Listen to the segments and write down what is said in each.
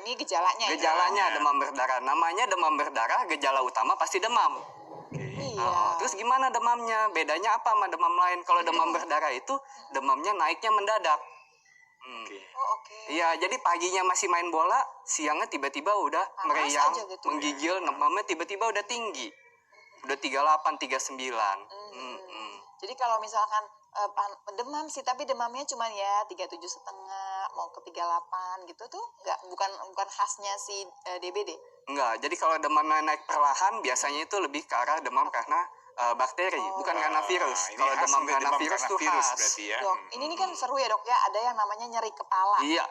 ini gejalanya. Gejalanya demam berdarah. Namanya demam berdarah, gejala utama pasti demam. Iya. Terus gimana demamnya? Bedanya apa sama demam lain? Kalau demam berdarah itu demamnya naiknya mendadak. Oke. Iya, jadi paginya masih main bola, siangnya tiba-tiba udah Panas meriang, aja gitu. menggigil, demamnya tiba-tiba udah tinggi. Udah 38, 39. Jadi kalau misalkan demam sih, tapi demamnya cuma ya 37,5 mau ke 38 gitu tuh bukan khasnya si DBD. Enggak, jadi kalau demamnya naik perlahan biasanya itu lebih ke arah demam karena bakteri, bukan karena virus. Kalau demam karena virus tuh khas. Berarti ya. Dok, ini kan seru ya dok ya, ada yang namanya nyeri kepala. Iya,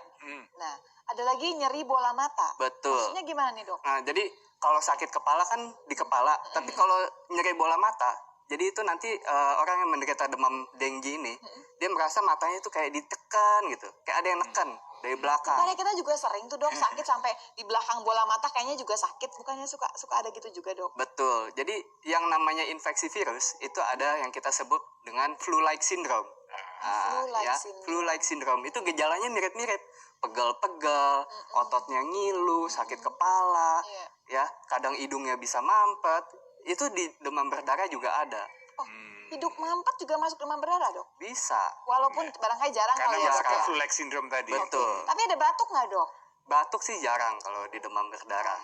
Nah, ada lagi nyeri bola mata. betul. Maksudnya gimana nih dok? Nah, jadi kalau sakit kepala kan di kepala, tapi kalau nyeri bola mata, jadi itu nanti orang yang menderita demam denggi ini, dia merasa matanya itu kayak ditekan gitu, kayak ada yang neken dari belakang. Bukannya kita juga sering tuh dok sakit sampai di belakang bola mata kayaknya juga sakit, bukannya suka ada gitu juga dok? Betul. Jadi yang namanya infeksi virus itu ada yang kita sebut dengan flu-like syndrome. Flu-like syndrome itu gejalanya mirip-mirip, pegal-pegal, ototnya ngilu, sakit kepala, ya, kadang hidungnya bisa mampet. Itu di demam berdarah juga ada. Oh, hidung mampet juga masuk demam berdarah dok? Bisa. Walaupun barangkali jarang Karena kalau ya dok masuknya ya. flu-like syndrome tadi. Betul. Tapi ada batuk nggak dok? Batuk sih jarang kalau di demam berdarah.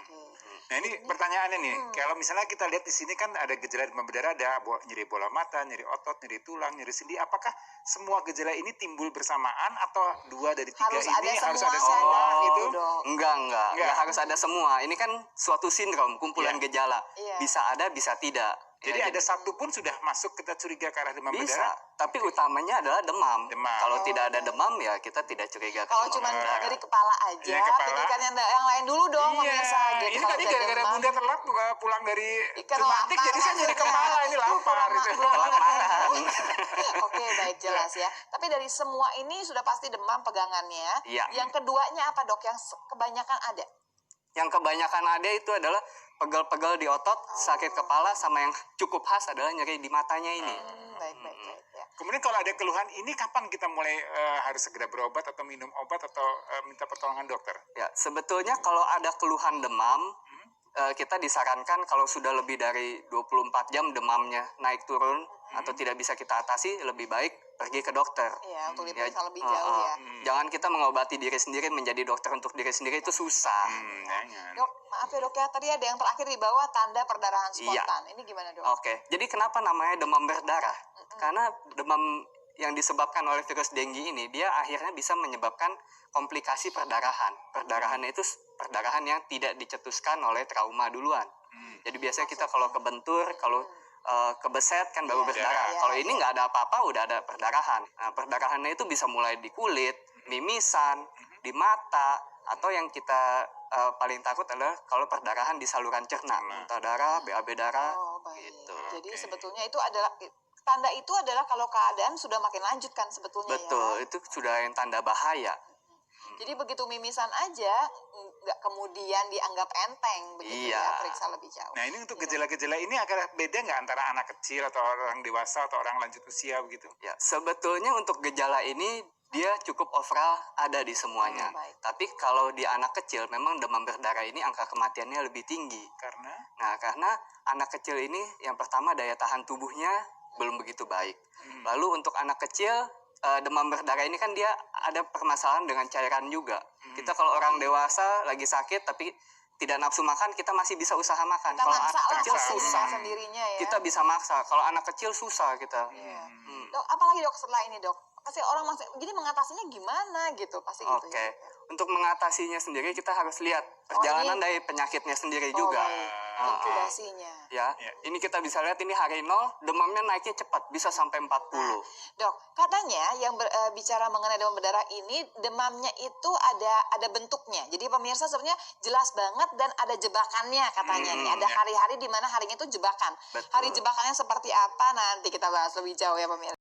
Nah ini pertanyaannya nih, kalau misalnya kita lihat di sini kan ada gejala demam berdarah, ada nyeri bola mata, nyeri otot, nyeri tulang, nyeri sendi. Apakah semua gejala ini timbul bersamaan atau 2 dari 3 Harus ini ada harus semua ada semua gitu? dok. Enggak harus ada semua. Ini kan suatu sindrom, kumpulan gejala. Iya. Bisa ada, bisa tidak. Jadi ada satu pun sudah masuk kita curiga ke arah demam Bisa, berdarah? tapi utamanya adalah demam. Demam. Kalau tidak ada demam ya kita tidak curiga ke Kalau demam cuma berdarah. dari kepala aja, Iya, kepala. pikirkan yang lain dulu dong pemirsa. Gitu. Ini Kalau tadi udah gara-gara demam, Bunda telat pulang dari ikan Cimantik, lapar jadi saya nyeri maksudnya. kepala, ini lapar. Gitu. Kelaparan. Oke, baik, jelas ya. Tapi dari semua ini sudah pasti demam pegangannya. Iya. Yang keduanya apa dok? Yang kebanyakan ada? Yang kebanyakan ada itu adalah pegal-pegal di otot, sakit kepala, sama yang cukup khas adalah nyeri di matanya ini. Baik. Ya. Kemudian kalau ada keluhan ini kapan kita mulai harus segera berobat atau minum obat atau minta pertolongan dokter? Ya, sebetulnya kalau ada keluhan demam, kita disarankan kalau sudah lebih dari 24 jam demamnya naik turun atau tidak bisa kita atasi, lebih baik pergi ke dokter. Iya, untuk diperiksa lebih jauh ya. Jangan kita mengobati diri sendiri, menjadi dokter untuk diri sendiri itu susah. Jangan. Dok, maaf ya dok ya, tadi ada yang terakhir di bawah tanda perdarahan Iya. spontan. Ini gimana dok? Oke, jadi kenapa namanya demam berdarah? Karena demam yang disebabkan oleh virus denggi ini, dia akhirnya bisa menyebabkan komplikasi perdarahan. Perdarahannya itu perdarahan yang tidak dicetuskan oleh trauma duluan. Jadi biasanya kita kalau kebentur, kalau kebeset kan baru berdarah. Iya. Kalau ini nggak ada apa-apa, udah ada perdarahan. Nah, perdarahannya itu bisa mulai di kulit, mimisan, di mata, atau yang kita paling takut adalah kalau perdarahan di saluran cerna, muntah darah, BAB darah, Oh, baik. gitu. Jadi sebetulnya itu adalah tanda itu adalah kalau keadaan sudah makin lanjut kan sebetulnya Betul, ya. itu sudah yang tanda bahaya. Jadi begitu mimisan aja nggak kemudian dianggap enteng begitu Iya. ya, periksa lebih jauh. Nah ini untuk gejala-gejala ini agak beda nggak antara anak kecil atau orang dewasa atau orang lanjut usia begitu? Ya, sebetulnya untuk gejala ini dia cukup overall ada di semuanya. Baik. Tapi kalau di anak kecil memang demam berdarah ini angka kematiannya lebih tinggi. Karena Nah, karena anak kecil ini yang pertama daya tahan tubuhnya belum begitu baik. Lalu untuk anak kecil demam berdarah ini kan dia ada permasalahan dengan cairan juga. Kita kalau orang dewasa lagi sakit tapi tidak nafsu makan, kita masih bisa usaha makan. Kita Kalau maksa anak lah kecil kalau susah. sendirinya ya. Kita bisa maksa. Kalau anak kecil susah kita. Dok, apalagi dok setelah ini dok? Pasti orang masih jadi mengatasinya gimana gitu pasti gitu Oke, ya. untuk mengatasinya sendiri kita harus lihat perjalanan dari penyakitnya sendiri juga. Baik. Inkubasinya. Ya, ini kita bisa lihat ini hari 0, demamnya naiknya cepat, bisa sampai 40. Dok, katanya yang bicara mengenai demam berdarah ini demamnya itu ada bentuknya. Jadi pemirsa sebenarnya jelas banget dan ada jebakannya katanya nih. Ada hari-hari di mana harinya itu jebakan. Betul. Hari jebakannya seperti apa nanti kita bahas lebih jauh ya pemirsa.